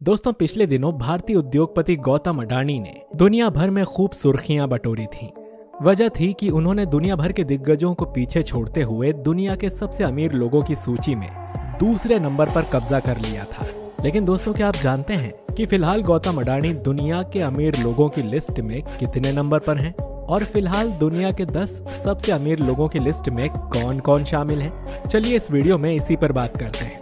दोस्तों, पिछले दिनों भारतीय उद्योगपति गौतम अडानी ने दुनिया भर में खूब सुर्खियां बटोरी थीं। वजह थी कि उन्होंने दुनिया भर के दिग्गजों को पीछे छोड़ते हुए दुनिया के सबसे अमीर लोगों की सूची में दूसरे नंबर पर कब्जा कर लिया था। लेकिन दोस्तों, क्या आप जानते हैं कि फिलहाल गौतम अडानी दुनिया के अमीर लोगों की लिस्ट में कितने नंबर पर हैं? और फिलहाल दुनिया के 10 सबसे अमीर लोगों की लिस्ट में कौन कौन शामिल हैं? चलिए इस वीडियो में इसी पर बात करते हैं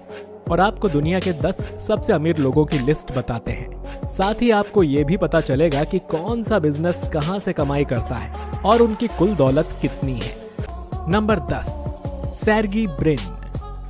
और आपको दुनिया के 10 सबसे अमीर लोगों की लिस्ट बताते हैं। साथ ही आपको ये भी पता चलेगा कि कौन सा बिजनेस कहां से कमाई करता है और उनकी कुल दौलत कितनी है। Number 10, Sergey Brin.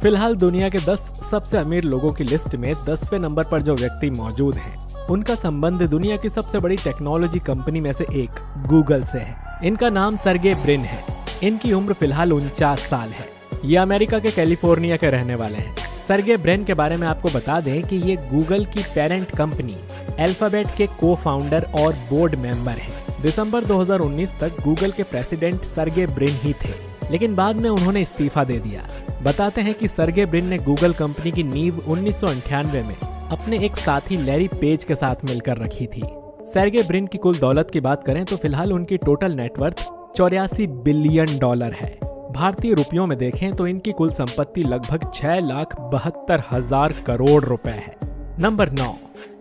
फिलहाल दुनिया के 10 सबसे अमीर लोगों की लिस्ट में 10वें नंबर पर जो व्यक्ति मौजूद हैं, उनका संबंध दुनिया की सबसे बड़ी टेक्नोलॉजी कंपनी में से एक गूगल से है। इनका नाम सर्गेई ब्रिन है। इनकी उम्र फिलहाल 49 साल है। ये अमेरिका के कैलिफोर्निया के रहने वाले हैं। सर्गेई ब्रिन के बारे में आपको बता दें कि ये गूगल की पेरेंट कंपनी अल्फाबेट के को फाउंडर और बोर्ड मेंबर हैं। दिसंबर 2019 तक गूगल के प्रेसिडेंट सर्गेई ब्रिन ही थे, लेकिन बाद में उन्होंने इस्तीफा दे दिया। बताते हैं कि सर्गेई ब्रिन ने गूगल कंपनी की नींव 1998 में अपने एक साथी लैरी पेज के साथ मिलकर रखी थी। सर्गेई ब्रिन की कुल दौलत की बात करें तो फिलहाल उनकी टोटल नेटवर्थ $84 बिलियन है। भारतीय रुपयों में देखें तो इनकी कुल संपत्ति लगभग 6,72,000 करोड़ रुपए है। Number 9,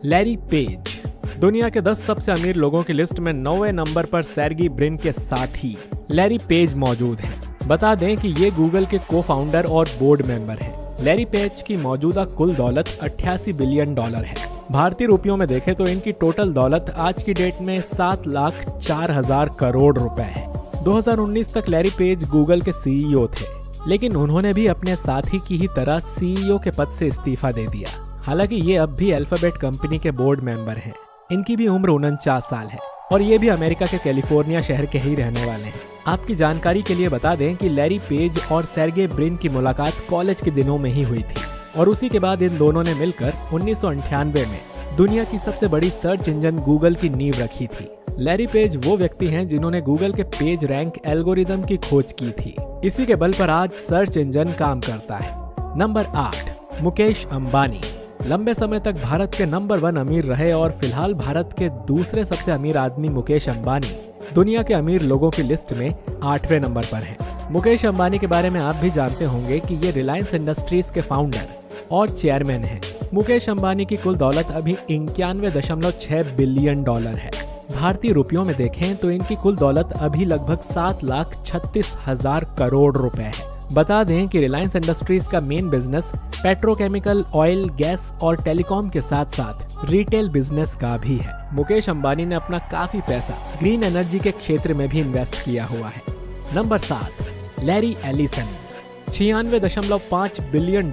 Larry page. दुनिया के 10 सबसे अमीर लोगों की लिस्ट में 9वें नंबर पर सर्गेई ब्रिन के साथ ही लैरी पेज मौजूद हैं। बता दें कि ये गूगल के को फाउंडर और बोर्ड मेंबर हैं। लैरी पेज की मौजूदा कुल दौलत $88 बिलियन है। भारतीय रुपयों में देखें तो इनकी टोटल दौलत आज की डेट में 7,04,000 करोड़ रुपए है। 2019 तक लैरी पेज गूगल के सीईओ थे, लेकिन उन्होंने भी अपने साथी की ही तरह सीईओ के पद से इस्तीफा दे दिया। हालांकि ये अब भी अल्फाबेट कंपनी के बोर्ड मेंबर हैं। इनकी भी उम्र 49 साल है और ये भी अमेरिका के कैलिफोर्निया शहर के ही रहने वाले हैं। आपकी जानकारी के लिए बता दें कि लैरी पेज और सर्गेई ब्रिन की मुलाकात कॉलेज के दिनों में ही हुई थी और उसी के बाद इन दोनों ने मिलकर 1998 में दुनिया की सबसे बड़ी सर्च इंजन गूगल की नींव रखी थी। लैरी पेज वो व्यक्ति हैं जिन्होंने गूगल के पेज रैंक एल्गोरिदम की खोज की थी। इसी के बल पर आज सर्च इंजन काम करता है। नंबर 8, मुकेश अंबानी। लंबे समय तक भारत के नंबर 1 अमीर रहे और फिलहाल भारत के दूसरे सबसे अमीर आदमी मुकेश अंबानी दुनिया के अमीर लोगों की लिस्ट में 8वें नंबर पर हैं। मुकेश अंबानी के बारे में आप भी जानते होंगे कि ये रिलायंस इंडस्ट्रीज के फाउंडर और चेयरमैन हैं। मुकेश अंबानी की कुल दौलत अभी $91.6 बिलियन है। भारतीय रुपयों में देखें तो इनकी कुल दौलत अभी लगभग 7,36,000 करोड़ रुपए है। बता दें कि रिलायंस इंडस्ट्रीज का main business petrochemical, oil, gas और टेलीकॉम के साथ साथ रिटेल बिजनेस का भी है। मुकेश अंबानी ने अपना काफी पैसा ग्रीन एनर्जी के क्षेत्र में भी इन्वेस्ट किया हुआ है। Number 7, Larry Ellison. $96.5 बिलियन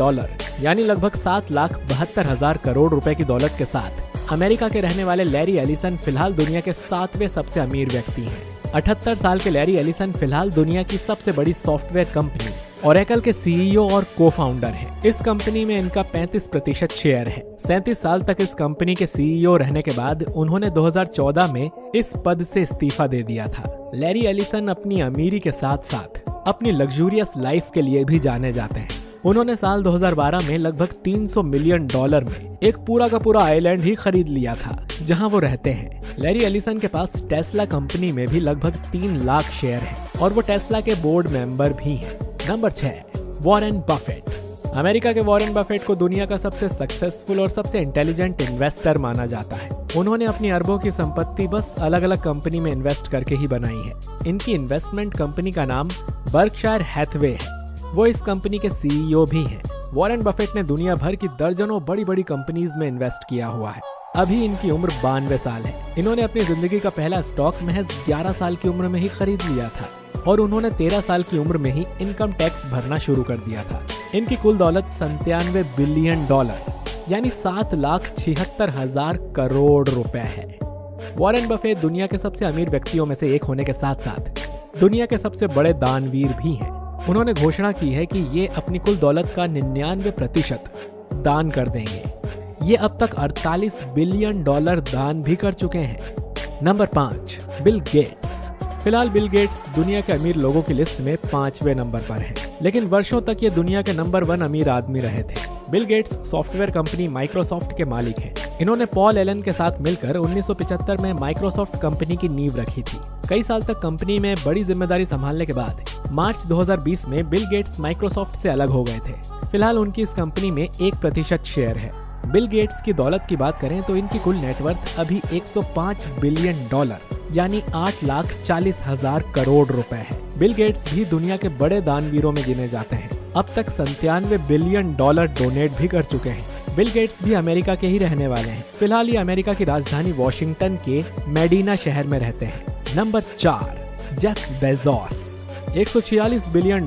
यानी लगभग 7,72,000 करोड़ रुपए की दौलत के साथ अमेरिका के रहने वाले लैरी एलिसन फिलहाल दुनिया के 7वें सबसे अमीर व्यक्ति हैं। 78 साल के लैरी एलिसन फिलहाल दुनिया की सबसे बड़ी सॉफ्टवेयर कंपनी ओरेकल के सीईओ और को फाउंडर हैं। इस कंपनी में इनका 35% शेयर है। 37 साल तक इस कंपनी के सीईओ रहने के बाद उन्होंने 2014 में इस पद से इस्तीफा दे दिया था। लैरी एलिसन अपनी अमीरी के साथ साथ अपनी लग्जूरियस लाइफ के लिए भी जाने जाते हैं। उन्होंने साल 2012 में लगभग $300 मिलियन में एक पूरा का पूरा आइलैंड ही खरीद लिया था जहां वो रहते हैं। लैरी एलिसन के पास टेस्ला कंपनी में भी लगभग 3 लाख शेयर हैं और वो टेस्ला के बोर्ड मेंबर भी हैं। Number 6, Warren Buffett. अमेरिका के वॉरेन बफेट को दुनिया का सबसे सक्सेसफुल और सबसे इंटेलिजेंट इन्वेस्टर माना जाता है। उन्होंने अपनी अरबों की संपत्ति बस अलग अलग कंपनी में इन्वेस्ट करके ही बनाई है। इनकी इन्वेस्टमेंट कंपनी का नाम बर्कशायर हैथवे है। वो इस कंपनी के सीईओ भी हैं। वॉरेन बफेट ने दुनिया भर की दर्जनों बड़ी बड़ी कंपनीज में इन्वेस्ट किया हुआ है। अभी इनकी उम्र 92 साल है। इन्होंने अपनी जिंदगी का पहला स्टॉक महज 11 साल की उम्र में ही खरीद लिया था और उन्होंने 13 साल की उम्र में ही इनकम टैक्स भरना शुरू कर दिया था। इनकी कुल दौलत $97 बिलियन यानी 7,76,000 करोड़ रुपए है। वॉरेन बफेट दुनिया के सबसे अमीर व्यक्तियों में से एक होने के साथ साथ दुनिया के सबसे बड़े दानवीर भी हैं। उन्होंने घोषणा की है कि ये अपनी कुल दौलत का 99% दान कर देंगे। ये अब तक $48 बिलियन दान भी कर चुके हैं। Number 5, Bill Gates. फिलहाल बिल गेट्स दुनिया के अमीर लोगों की लिस्ट में 5वें नंबर पर हैं। लेकिन वर्षों तक ये दुनिया के नंबर 1 अमीर आदमी रहे थे। Bill Gates software company Microsoft के मालिक हैं। इन्होंने पॉल एलन के साथ मिलकर 1975 में माइक्रोसॉफ्ट कंपनी की नींव रखी थी। कई साल तक कंपनी में बड़ी जिम्मेदारी संभालने के बाद मार्च 2020 में बिल गेट्स माइक्रोसॉफ्ट से अलग हो गए थे। फिलहाल उनकी इस कंपनी में 1% शेयर है। बिल गेट्स की दौलत की बात करें तो इनकी कुल नेटवर्थ अभी $105 बिलियन यानी 8,40,000 करोड़ रुपए है। बिल गेट्स भी दुनिया के बड़े दानवीरों में गिने जाते हैं। अब तक $97 बिलियन डोनेट भी कर चुके हैं। बिल गेट्स भी अमेरिका के ही रहने वाले हैं। फिलहाल ये अमेरिका की राजधानी वॉशिंगटन के मेडिना शहर में रहते हैं। Number 4, Jeff Bezos. $146 बिलियन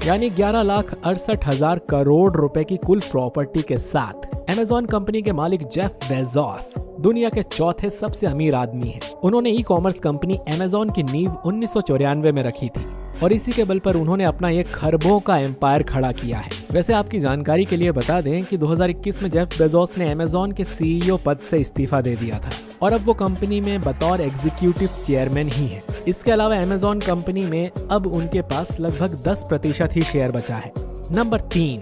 यानी 11,68,000 करोड़ रुपए की कुल प्रॉपर्टी के साथ अमेज़न कंपनी के मालिक जेफ बेजोस दुनिया के चौथे सबसे अमीर आदमी हैं। उन्होंने ई कॉमर्स कंपनी अमेज़न की नींव 1994 में रखी थी और इसी के बल पर उन्होंने अपना एक खरबों का एम्पायर खड़ा किया है। वैसे आपकी जानकारी के लिए बता दें कि 2021 में जेफ बेजोस ने अमेज़न के सीईओ पद से इस्तीफा दे दिया था और अब वो कंपनी में बतौर एग्जीक्यूटिव चेयरमैन ही है। इसके अलावा अमेज़न कंपनी में अब उनके पास लगभग 10% ही शेयर बचा है। नंबर 3,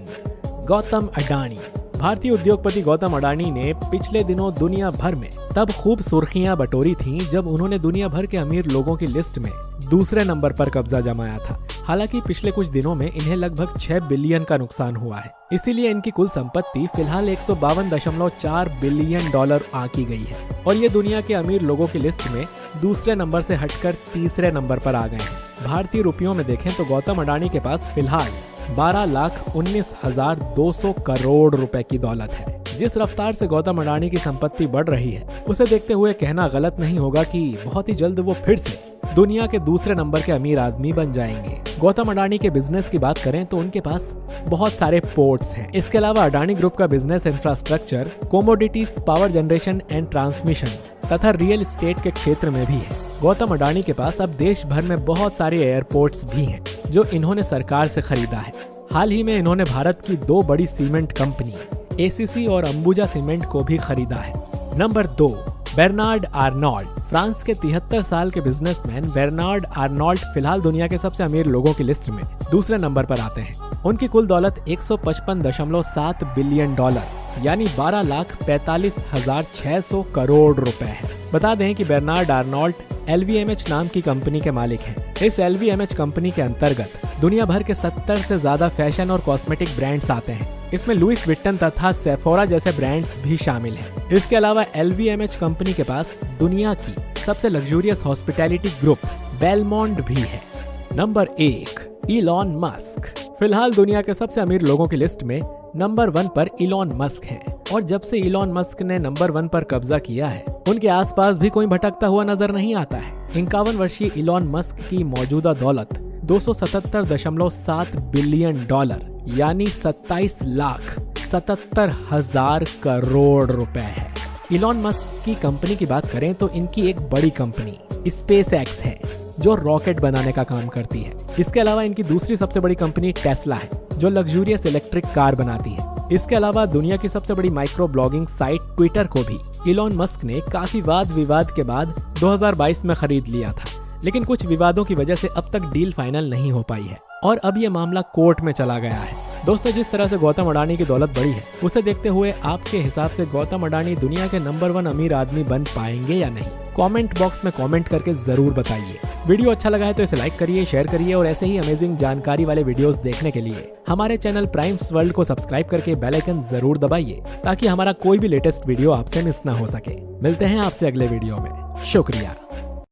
गौतम अडानी। भारतीय उद्योगपति गौतम अडानी ने पिछले दिनों दुनिया भर में तब खूब सुर्खियां बटोरी थीं जब उन्होंने दुनिया भर के अमीर लोगों की लिस्ट में दूसरे नंबर पर कब्जा जमाया था। हालांकि पिछले कुछ दिनों में इन्हें लगभग 6 बिलियन का नुकसान हुआ है। इसीलिए इनकी कुल संपत्ति फिलहाल $152.4 बिलियन आंकी गई है और ये दुनिया के अमीर लोगों की लिस्ट में दूसरे नंबर से हटकर तीसरे नंबर पर आ गए हैं। भारतीय रुपयों में देखें तो गौतम अडानी के पास फिलहाल 12,19,200 करोड़ रुपए की दौलत है। जिस रफ्तार से गौतम अडानी की संपत्ति बढ़ रही है उसे देखते हुए कहना गलत नहीं होगा कि बहुत ही जल्द वो फिर से दुनिया के दूसरे नंबर के अमीर आदमी बन जाएंगे। गौतम अडानी के बिजनेस की बात करें तो उनके पास बहुत सारे पोर्ट्स हैं। इसके अलावा अडानी ग्रुप का business infrastructure, commodities, power generation and transmission तथा रियल एस्टेट के क्षेत्र में भी है। गौतम अडानी के पास अब देश भर में बहुत सारे एयरपोर्ट्स भी हैं जो इन्होंने सरकार से खरीदा है। हाल ही में इन्होंने भारत की 2 बड़ी सीमेंट कंपनी एसीसी और अंबुजा सीमेंट को भी खरीदा है। Number 2, Bernard Arnold. फ्रांस के 73 साल के बिजनेसमैन बेर्नार्ड आर्नोल्ड फिलहाल दुनिया के सबसे अमीर लोगों की लिस्ट में दूसरे नंबर पर आते हैं। उनकी कुल दौलत $155.7 बिलियन यानी 12,45,600 करोड़ रुपए है। बता दें कि बेर्नार्ड आर्नोल्ड LVMH नाम की कंपनी के मालिक हैं। इस LVMH कंपनी के अंतर्गत दुनिया भर के 70 से ज्यादा फैशन और कॉस्मेटिक ब्रांड्स आते हैं। इसमें लुइस विट्टन तथा सेफोरा जैसे ब्रांड्स भी शामिल हैं। इसके अलावा LVMH कंपनी के पास दुनिया की सबसे लग्जूरियस हॉस्पिटैलिटी ग्रुप बेलमोंड भी है। Number 1, Elon Musk. फिलहाल दुनिया के सबसे अमीर लोगों की लिस्ट में नंबर 1 पर इलॉन मस्क हैं और जब से इलॉन मस्क ने नंबर 1 पर कब्जा किया है उनके आसपास भी कोई भटकता हुआ नजर नहीं आता है। 51 वर्षीय इलॉन मस्क की मौजूदा दौलत $277.7 बिलियन यानी 27,77,000 करोड़ रुपए है। इलॉन मस्क की कंपनी की बात करें तो इनकी एक बड़ी कंपनी स्पेस एक्स है जो रॉकेट बनाने का काम करती है। इसके अलावा इनकी दूसरी सबसे बड़ी कंपनी टेस्ला है जो लग्जूरियस इलेक्ट्रिक कार बनाती है। इसके अलावा दुनिया की सबसे बड़ी माइक्रो ब्लॉगिंग साइट ट्विटर को भी इलॉन मस्क ने काफी वाद विवाद के बाद 2022 में खरीद लिया था, लेकिन कुछ विवादों की वजह से अब तक डील फाइनल नहीं हो पाई है और अब ये मामला कोर्ट में चला गया है। दोस्तों, जिस तरह से गौतम अडानी की दौलत बढ़ी है उसे देखते हुए आपके हिसाब से गौतम अडानी दुनिया के नंबर 1 अमीर आदमी बन पाएंगे या नहीं? कमेंट बॉक्स में कमेंट करके जरूर बताइए। वीडियो अच्छा लगा है तो इसे लाइक करिए, शेयर करिए और ऐसे ही अमेजिंग जानकारी वाले वीडियोस देखने के लिए हमारे चैनल प्राइम्स वर्ल्ड को सब्सक्राइब करके बेल आइकन जरूर दबाइए ताकि हमारा कोई भी लेटेस्ट वीडियो आपसे मिस ना हो सके। मिलते हैं आपसे अगले वीडियो में। शुक्रिया।